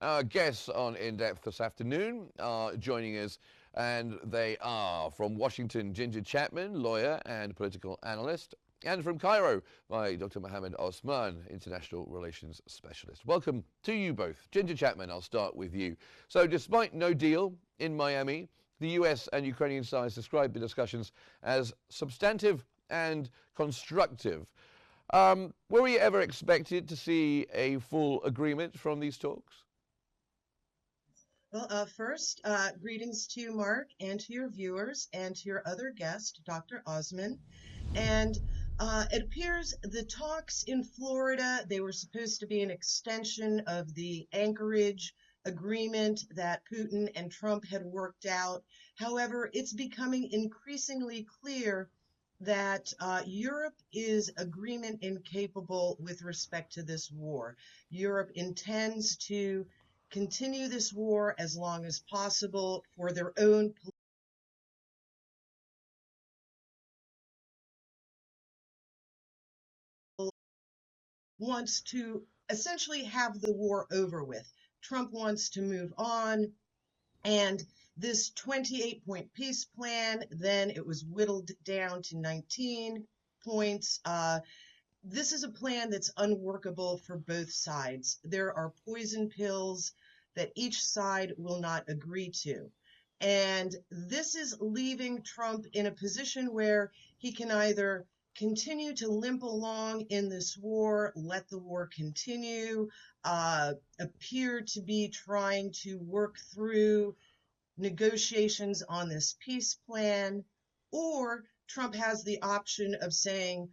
Our guests on In Depth this afternoon are joining us, and they are from Washington, Ginger Chapman, lawyer and political analyst, and from Cairo by Dr. Mohamed Osman, international relations specialist. Welcome to you both. Ginger Chapman, I'll start with you. So despite no deal in Miami, the US and Ukrainian sides described the discussions as substantive and constructive. Were we ever expected to see a full agreement from these talks? Well, first, greetings to you, Mark, and to your viewers, and to your other guest, Dr. Osman. And it appears the talks in Florida, they were supposed to be an extension of the Anchorage agreement that Putin and Trump had worked out. However, it's becoming increasingly clear that Europe is agreement incapable with respect to this war. Europe intends to continue this war as long as possible for their own wants to essentially have the war over with. Trump wants to move on, and this 28-point peace plan, then it was whittled down to 19 points. This is a plan that's unworkable for both sides. There are poison pills that each side will not agree to. And this is leaving Trump in a position where he can either continue to limp along in this war, let the war continue, appear to be trying to work through negotiations on this peace plan, or Trump has the option of saying,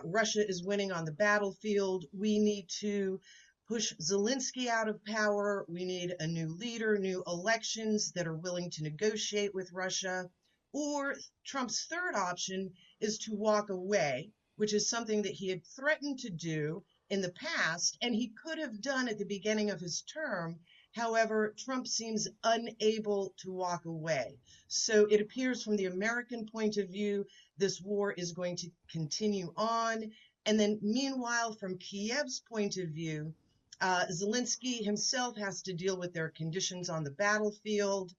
Russia is winning on the battlefield. We need to push Zelensky out of power. We need a new leader, new elections that are willing to negotiate with Russia. Or Trump's third option is to walk away, which is something that he had threatened to do in the past, and he could have done at the beginning of his term. However, Trump seems unable to walk away. So it appears from the American point of view, this war is going to continue on. And then meanwhile, from Kiev's point of view, Zelensky himself has to deal with their conditions on the battlefield,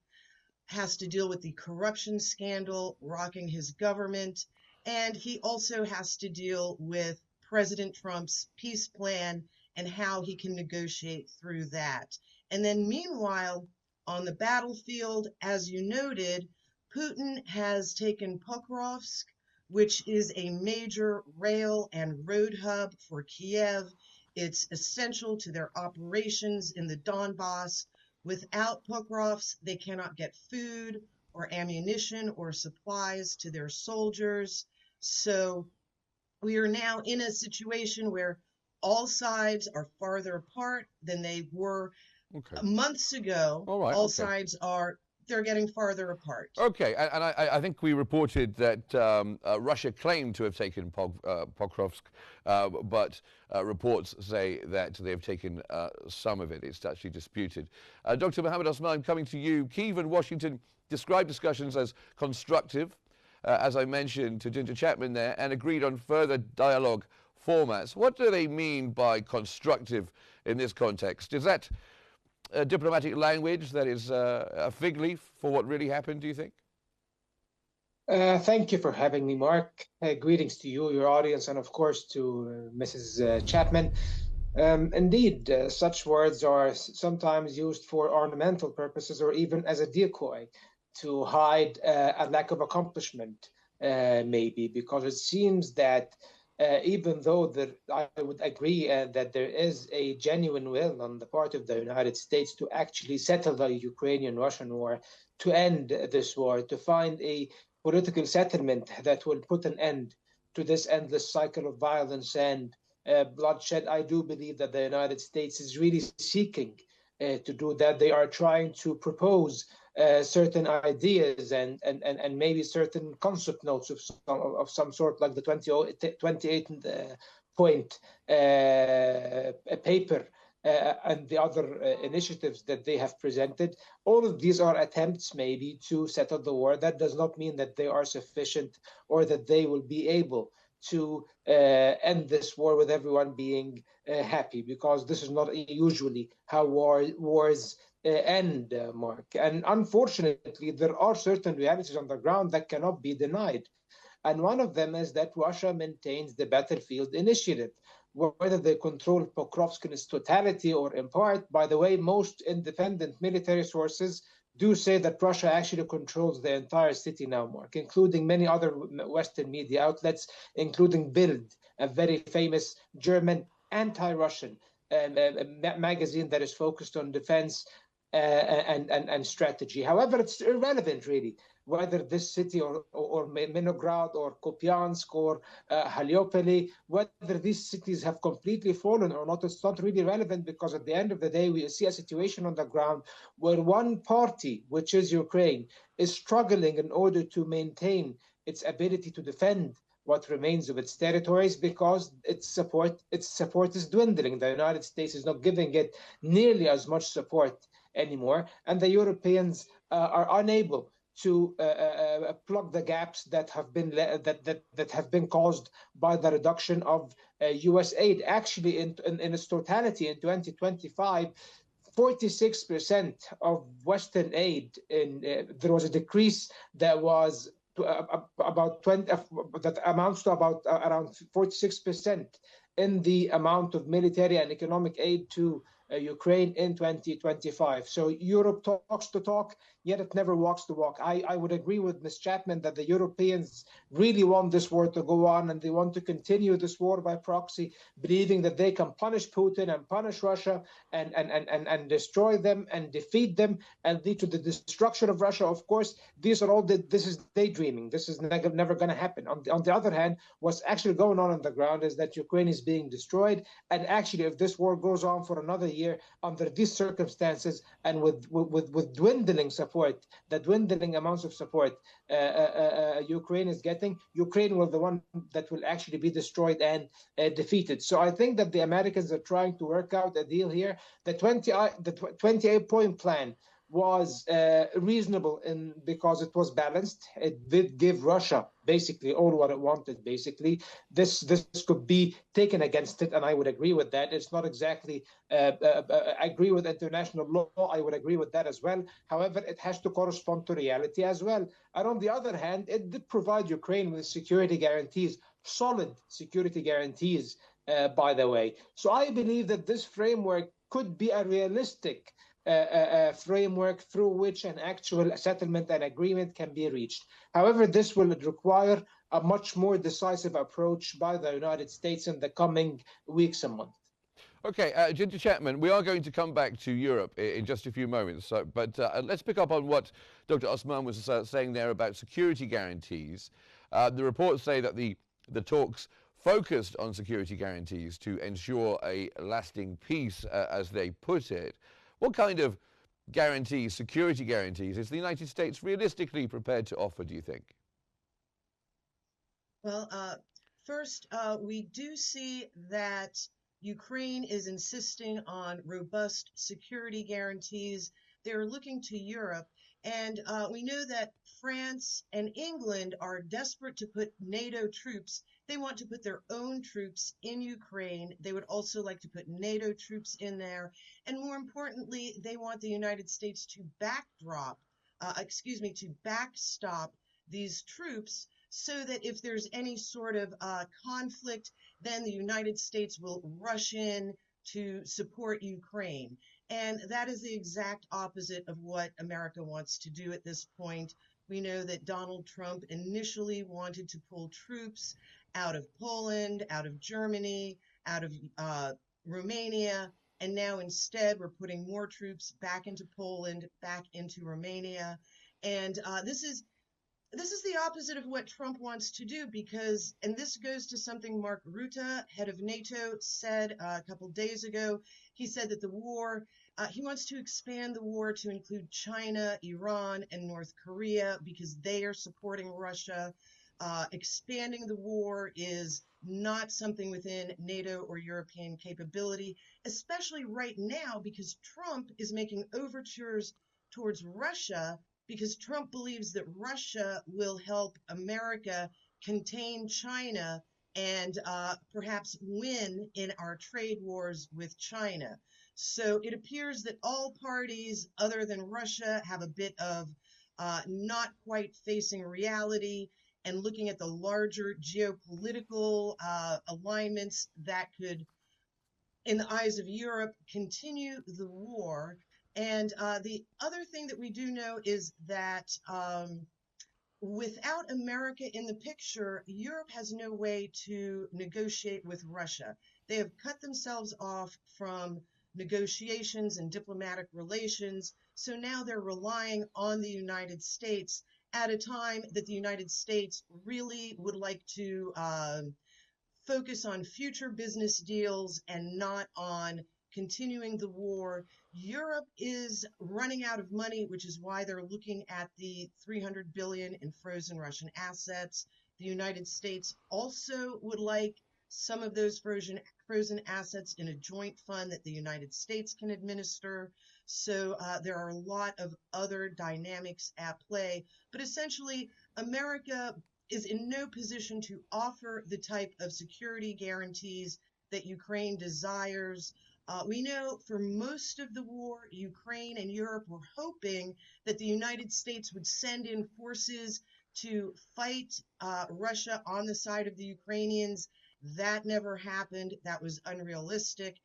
has to deal with the corruption scandal rocking his government, and he also has to deal with President Trump's peace plan and how he can negotiate through that. And then meanwhile, on the battlefield, as you noted, Putin has taken Pokrovsk, which is a major rail and road hub for Kiev. It's essential to their operations in the Donbass. Without Pokrovsk, they cannot get food or ammunition or supplies to their soldiers. So we are now in a situation where all sides are farther apart than they were months ago. All right. All sides they're getting farther apart. Okay, and I think we reported that Russia claimed to have taken Pokrovsk, but reports say that they have taken some of it. It's actually disputed. Dr. Mohamed Osman, coming to you. Kyiv and Washington described discussions as constructive, as I mentioned to Ginger Chapman there, and agreed on further dialogue formats. What do they mean by constructive in this context? Is that diplomatic language that is a fig leaf for what really happened, do you think? Thank you for having me, Mark. Greetings to you, your audience, and of course to Mrs. Chapman. Indeed, such words are sometimes used for ornamental purposes or even as a decoy to hide a lack of accomplishment, maybe, because it seems that even though I would agree that there is a genuine will on the part of the United States to actually settle the Ukrainian-Russian war, to end this war, to find a political settlement that will put an end to this endless cycle of violence and bloodshed, I do believe that the United States is really seeking to do that. They are trying to propose certain ideas and maybe certain concept notes of some sort, like the 28-point paper and the other initiatives that they have presented. All of these are attempts maybe to settle the war. That does not mean that they are sufficient or that they will be able to end this war with everyone being happy, because this is not usually how wars end, Mark. And unfortunately, there are certain realities on the ground that cannot be denied. And one of them is that Russia maintains the battlefield initiative. Whether they control Pokrovsk in its totality or in part, by the way, most independent military sources do say that Russia actually controls the entire city now, Mark, including many other Western media outlets, including Bild, a very famous German anti-Russian magazine that is focused on defense and strategy. However, it's irrelevant, really, whether this city or Minograd or Kupiansk or Haleopoli, whether these cities have completely fallen or not, it's not really relevant, because at the end of the day, we see a situation on the ground where one party, which is Ukraine, is struggling in order to maintain its ability to defend what remains of its territories, because its support is dwindling. The United States is not giving it nearly as much support anymore, and the Europeans are unable to plug the gaps that have been caused by the reduction of U.S. aid. Actually, in its totality, in 2025, 46% of Western aid there was a decrease that was about 20 that amounts to about around 46% in the amount of military and economic aid to Ukraine in 2025. So Europe talks the talk, yet it never walks the walk. I would agree with Ms. Chapman that the Europeans really want this war to go on, and they want to continue this war by proxy, believing that they can punish Putin and punish Russia and destroy them and defeat them and lead to the destruction of Russia. Of course, this is daydreaming. This is never going to happen. On the other hand, what's actually going on the ground is that Ukraine is being destroyed. And actually, if this war goes on for another year under these circumstances and with dwindling support, the dwindling amounts of support Ukraine is getting, Ukraine will be the one that will actually be destroyed and defeated. So I think that the Americans are trying to work out a deal here. The 28-point plan was reasonable because it was balanced. It did give Russia basically all what it wanted. Basically, this could be taken against it, and I would agree with that. It's not exactly agree with international law. I would agree with that as well. However, it has to correspond to reality as well. And on the other hand, it did provide Ukraine with security guarantees, solid security guarantees, by the way. So I believe that this framework could be a realistic framework through which an actual settlement and agreement can be reached. However, this will require a much more decisive approach by the United States in the coming weeks and months. Okay, Ginger Chapman, we are going to come back to Europe in just a few moments, but let's pick up on what Dr. Osman was saying there about security guarantees. The reports say that the talks focused on security guarantees to ensure a lasting peace, as they put it. What kind of guarantees, security guarantees, is the United States realistically prepared to offer, do you think? Well, first, we do see that Ukraine is insisting on robust security guarantees. They're looking to Europe, and we know that France and England are desperate to put NATO troops. They want to put their own troops in Ukraine. They would also like to put NATO troops in there. And more importantly, they want the United States to backstop these troops so that if there's any sort of conflict, then the United States will rush in to support Ukraine. And that is the exact opposite of what America wants to do at this point. We know that Donald Trump initially wanted to pull troops out of Poland, out of Germany, out of Romania, and now instead we're putting more troops back into Poland, back into Romania. And this is the opposite of what Trump wants to do, because, and this goes to something Mark Rutte, head of NATO, said a couple days ago. He said that the war, he wants to expand the war to include China, Iran, and North Korea because they are supporting Russia. Expanding the war is not something within NATO or European capability, especially right now because Trump is making overtures towards Russia because Trump believes that Russia will help America contain China and perhaps win in our trade wars with China. So it appears that all parties other than Russia have a bit of not quite facing reality and looking at the larger geopolitical alignments that could, in the eyes of Europe, continue the war. And the other thing that we do know is that without America in the picture, Europe has no way to negotiate with Russia. They have cut themselves off from negotiations and diplomatic relations, so now they're relying on the United States at a time that the United States really would like to focus on future business deals and not on continuing the war. Europe is running out of money, which is why they're looking at the 300 billion in frozen Russian assets. The United States also would like some of those frozen assets in a joint fund that the United States can administer. So there are a lot of other dynamics at play, but essentially America is in no position to offer the type of security guarantees that Ukraine desires. We know for most of the war, Ukraine and Europe were hoping that the United States would send in forces to fight Russia on the side of the Ukrainians. That never happened. That was unrealistic.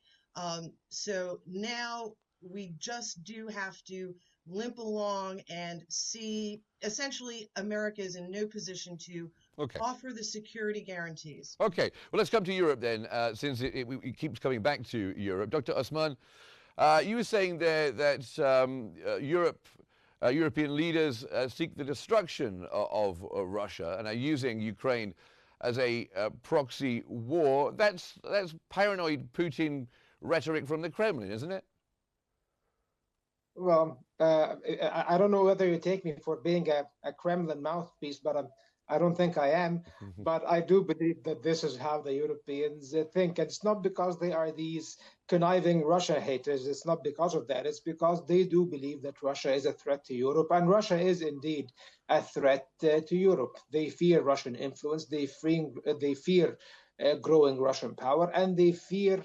So now we just do have to limp along and see, essentially, America is in no position to offer the security guarantees. Okay, well, let's come to Europe then, since it keeps coming back to Europe. Dr. Osman, you were saying there that European leaders seek the destruction of Russia and are using Ukraine as a proxy war. That's paranoid Putin rhetoric from the Kremlin, isn't it? Well, I don't know whether you take me for being a Kremlin mouthpiece, but I don't think I am. But I do believe that this is how the Europeans think. And it's not because they are these conniving Russia haters. It's not because of that. It's because they do believe that Russia is a threat to Europe. And Russia is indeed a threat to Europe. They fear Russian influence. They fear growing Russian power. And they fear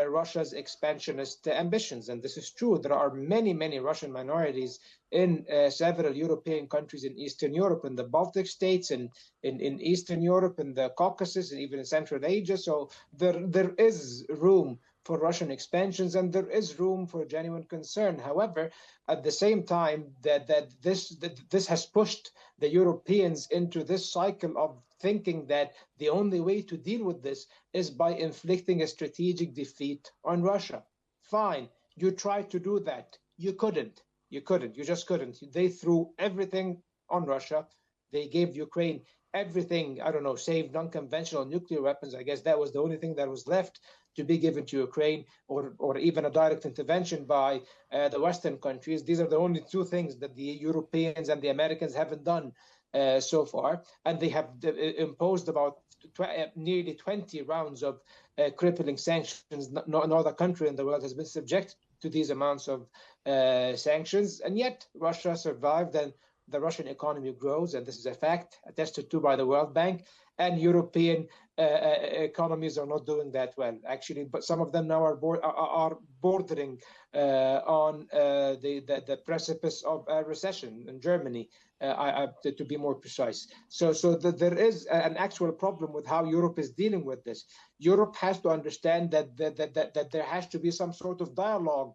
Russia's expansionist ambitions. And this is true. There are many, many Russian minorities in several European countries in Eastern Europe, in the Baltic states, and in Eastern Europe, in the Caucasus, and even in Central Asia. So there is room for Russian expansions, and there is room for genuine concern. However, at the same time, that this has pushed the Europeans into this cycle of thinking that the only way to deal with this is by inflicting a strategic defeat on Russia. Fine, you tried to do that. You couldn't. You just couldn't. They threw everything on Russia. They gave Ukraine everything, I don't know, save non-conventional nuclear weapons. I guess that was the only thing that was left to be given to Ukraine, or even a direct intervention by the Western countries. These are the only two things that the Europeans and the Americans haven't done so far. And they have imposed about nearly 20 rounds of crippling sanctions. No other country in the world has been subject to these amounts of sanctions. And yet Russia survived, and the Russian economy grows, and this is a fact attested to by the World Bank. And European economies are not doing that well, actually. But some of them now are bordering on the precipice of a recession in Germany, to be more precise. So there is an actual problem with how Europe is dealing with this. Europe has to understand that there has to be some sort of dialogue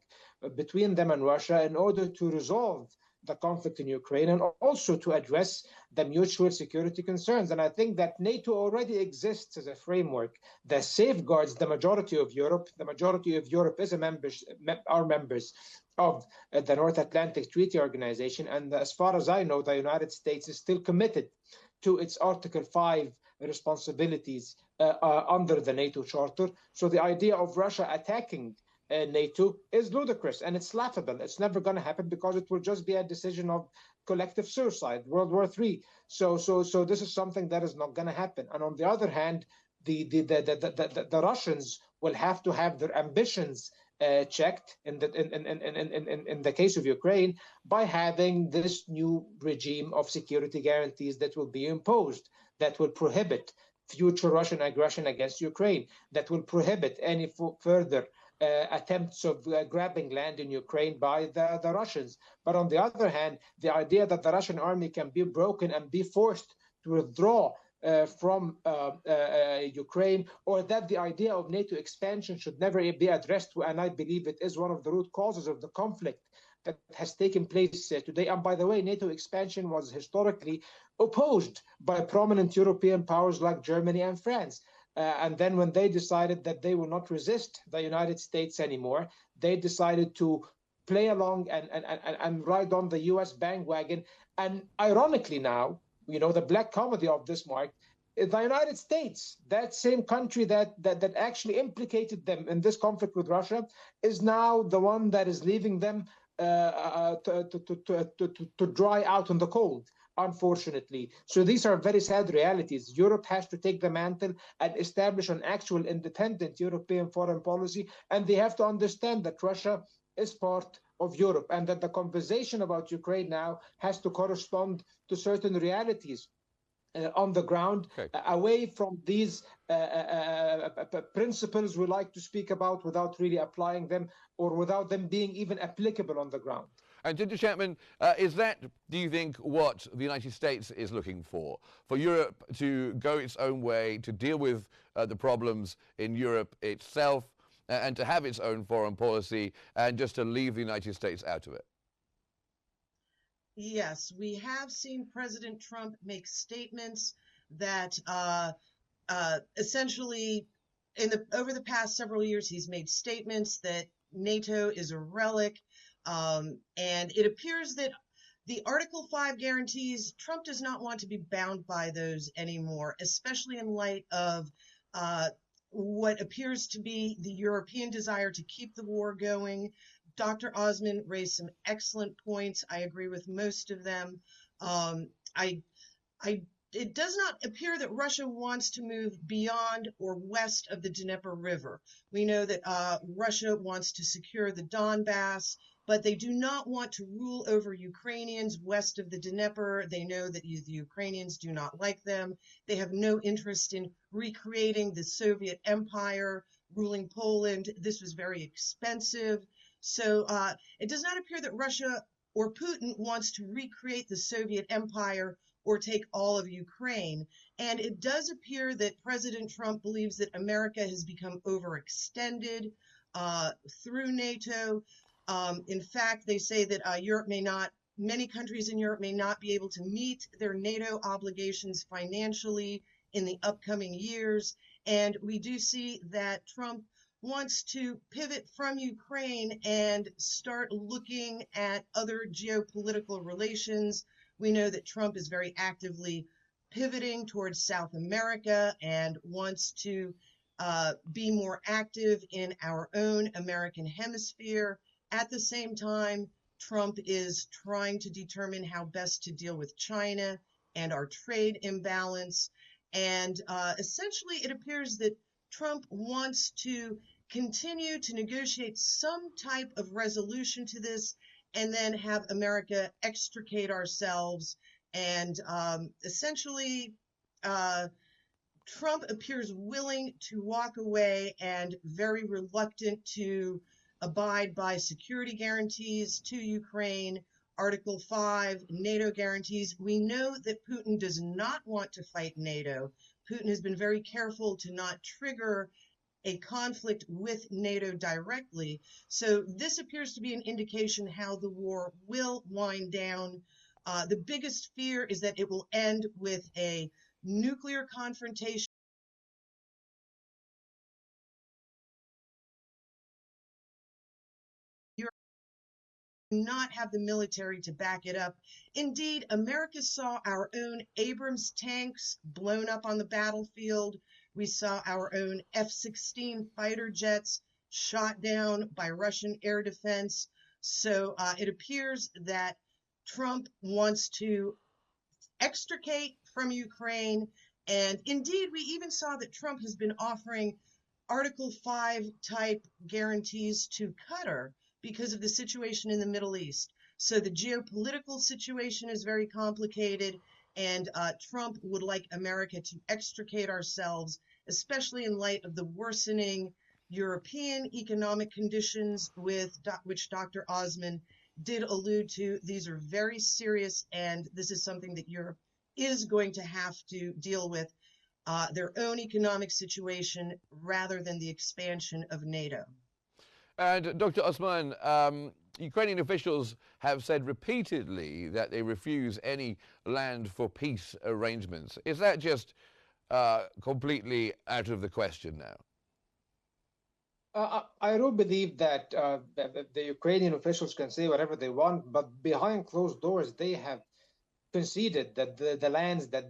between them and Russia in order to resolve the conflict in Ukraine, and also to address the mutual security concerns. And I think that NATO already exists as a framework that safeguards the majority of Europe. The majority of Europe is are members of the North Atlantic Treaty Organization. And as far as I know, the United States is still committed to its Article 5 responsibilities under the NATO Charter. So the idea of Russia attacking NATO is ludicrous, and it's laughable. It's never going to happen, because it will just be a decision of collective suicide, World War III. So this is something that is not going to happen. And on the other hand, the Russians will have to have their ambitions checked in the case of Ukraine by having this new regime of security guarantees that will be imposed, that will prohibit future Russian aggression against Ukraine, that will prohibit any further attempts of grabbing land in Ukraine by the Russians. But on the other hand, the idea that the Russian army can be broken and be forced to withdraw from Ukraine, or that the idea of NATO expansion should never be addressed, and I believe it is one of the root causes of the conflict that has taken place today. And by the way, NATO expansion was historically opposed by prominent European powers like Germany and France. And then when they decided that they will not resist the United States anymore, they decided to play along and ride on the US bandwagon. And ironically now, the black comedy of this, Mark, the United States, that same country that actually implicated them in this conflict with Russia, is now the one that is leaving them to dry out in the cold, unfortunately. So these are very sad realities. Europe has to take the mantle and establish an actual independent European foreign policy, and they have to understand that Russia is part of Europe, and that the conversation about Ukraine now has to correspond to certain realities on the ground, away from these principles we like to speak about without really applying them, or without them being even applicable on the ground. And Ginger Chapman, is that, do you think, what the United States is looking for Europe to go its own way, to deal with the problems in Europe itself, and to have its own foreign policy, and just to leave the United States out of it? Yes, we have seen President Trump make statements that essentially, over the past several years, he's made statements that NATO is a relic, and it appears that the Article 5 guarantees, Trump does not want to be bound by those anymore, especially in light of what appears to be the European desire to keep the war going. Dr. Osman raised some excellent points. I agree with most of them. It does not appear that Russia wants to move beyond or west of the Dnieper River. We know that Russia wants to secure the Donbass, but they do not want to rule over Ukrainians west of the Dnieper. They know that the Ukrainians do not like them. They have no interest in recreating the Soviet Empire, ruling Poland. This was very expensive. So it does not appear that Russia or Putin wants to recreate the Soviet Empire or take all of Ukraine. And it does appear that President Trump believes that America has become overextended through NATO. In fact, they say that many countries in Europe may not be able to meet their NATO obligations financially in the upcoming years. And we do see that Trump wants to pivot from Ukraine and start looking at other geopolitical relations. We know that Trump is very actively pivoting towards South America and wants to be more active in our own American hemisphere. At the same time, Trump is trying to determine how best to deal with China and our trade imbalance. And essentially, it appears that Trump wants to continue to negotiate some type of resolution to this, and then have America extricate ourselves. And essentially, Trump appears willing to walk away and very reluctant to abide by security guarantees to Ukraine, Article 5, NATO guarantees. We know that Putin does not want to fight NATO. Putin has been very careful to not trigger a conflict with NATO directly. So this appears to be an indication how the war will wind down. The biggest fear is that it will end with a nuclear confrontation. Europe does not have the military to back it up. Indeed, America saw our own Abrams tanks blown up on the battlefield. We saw our own F-16 fighter jets shot down by Russian air defense. So it appears that Trump wants to extricate from Ukraine. And indeed, we even saw that Trump has been offering Article 5 type guarantees to Qatar because of the situation in the Middle East. So the geopolitical situation is very complicated. And Trump would like America to extricate ourselves, especially in light of the worsening European economic conditions which Dr. Osman did allude to. These are very serious, and this is something that Europe is going to have to deal with, their own economic situation rather than the expansion of NATO. And Dr. Osman, Ukrainian officials have said repeatedly that they refuse any land for peace arrangements. Is that just completely out of the question now? I don't believe that the Ukrainian officials can say whatever they want, but behind closed doors, they have conceded that the lands that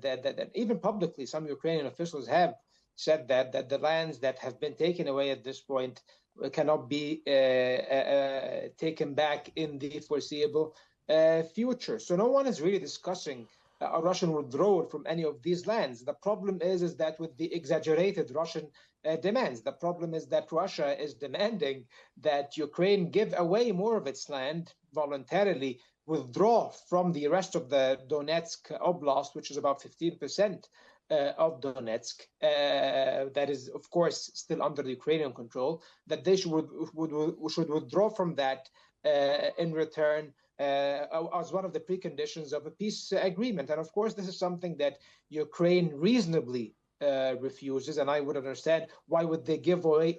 even publicly some Ukrainian officials have said that the lands that have been taken away at this point cannot be taken back in the foreseeable future. So no one is really discussing a Russian withdrawal from any of these lands. The problem is that with the exaggerated Russian demands, the problem is that Russia is demanding that Ukraine give away more of its land voluntarily, withdraw from the rest of the Donetsk Oblast, which is about 15% of Donetsk, that is, of course, still under the Ukrainian control, that they should withdraw from that in return as one of the preconditions of a peace agreement. And of course, this is something that Ukraine reasonably refuses, and I would understand why would they give away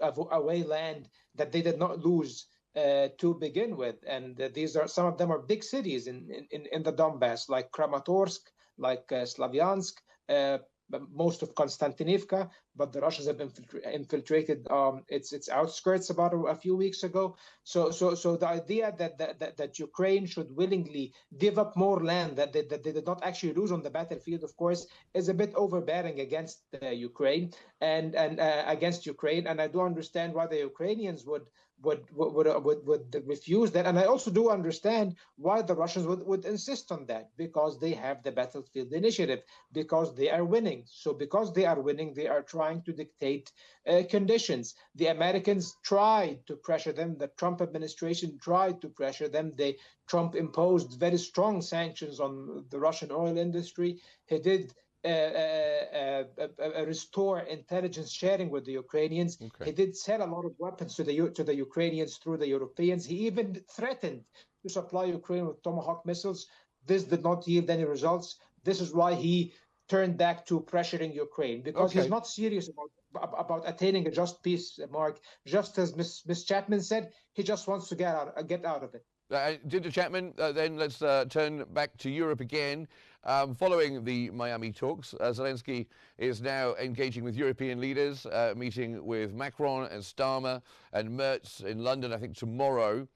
land that they did not lose to begin with. And these are, some of them are big cities in the Donbass, like Kramatorsk, like Slavyansk, most of Konstantinivka, but the Russians have infiltrated its outskirts about a few weeks ago. So the idea that Ukraine should willingly give up more land that they did not actually lose on the battlefield, of course, is a bit overbearing against Ukraine and against Ukraine. And I do understand why the Ukrainians would refuse that. And I also do understand why the Russians would insist on that, because they have the battlefield initiative, because they are winning. So because they are winning, they are trying to dictate conditions. The Americans tried to pressure them. The Trump administration tried to pressure them. Trump imposed very strong sanctions on the Russian oil industry. He did restore intelligence sharing with the Ukrainians. Okay. He did sell a lot of weapons to the Ukrainians through the Europeans. He even threatened to supply Ukraine with Tomahawk missiles. This did not yield any results. This is why he turned back to pressuring Ukraine, because he's not serious about attaining a just peace, Mark. Just as Ms. Chapman said, he just wants to get out of it. Ginger Chapman, then let's turn back to Europe again. Following the Miami talks, Zelensky is now engaging with European leaders, meeting with Macron and Starmer and Merz in London, I think, tomorrow.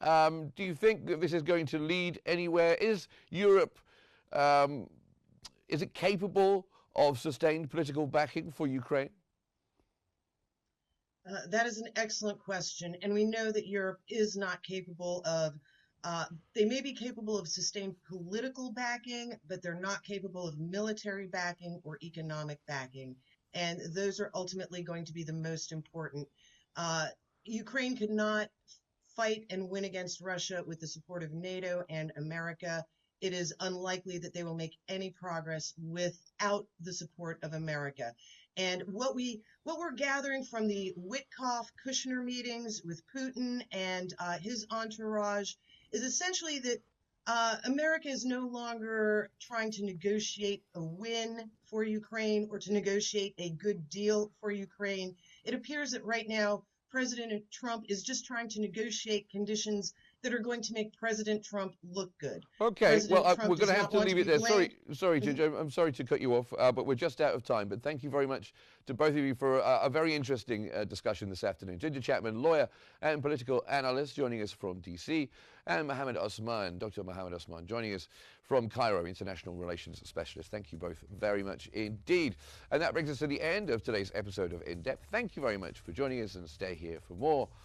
Do you think that this is going to lead anywhere? Is Europe, is it capable of sustained political backing for Ukraine? That is an excellent question. And we know that Europe is not capable of, they may be capable of sustained political backing, but they're not capable of military backing or economic backing. And those are ultimately going to be the most important. Ukraine could not fight and win against Russia with the support of NATO and America. It is unlikely that they will make any progress without the support of America. And what we're gathering from the Witkoff-Kushner meetings with Putin and his entourage is essentially that America is no longer trying to negotiate a win for Ukraine or to negotiate a good deal for Ukraine. It appears that right now President Trump is just trying to negotiate conditions that are going to make President Trump look good. Okay, well, we're going to have to leave it there. Sorry, Ginger, I'm sorry to cut you off, but we're just out of time. But thank you very much to both of you for a very interesting discussion this afternoon. Ginger Chapman, lawyer and political analyst, joining us from DC, and Mohamed Osman, Dr. Mohamed Osman, joining us from Cairo, international relations specialist. Thank you both very much indeed. And that brings us to the end of today's episode of In Depth. Thank you very much for joining us, and stay here for more.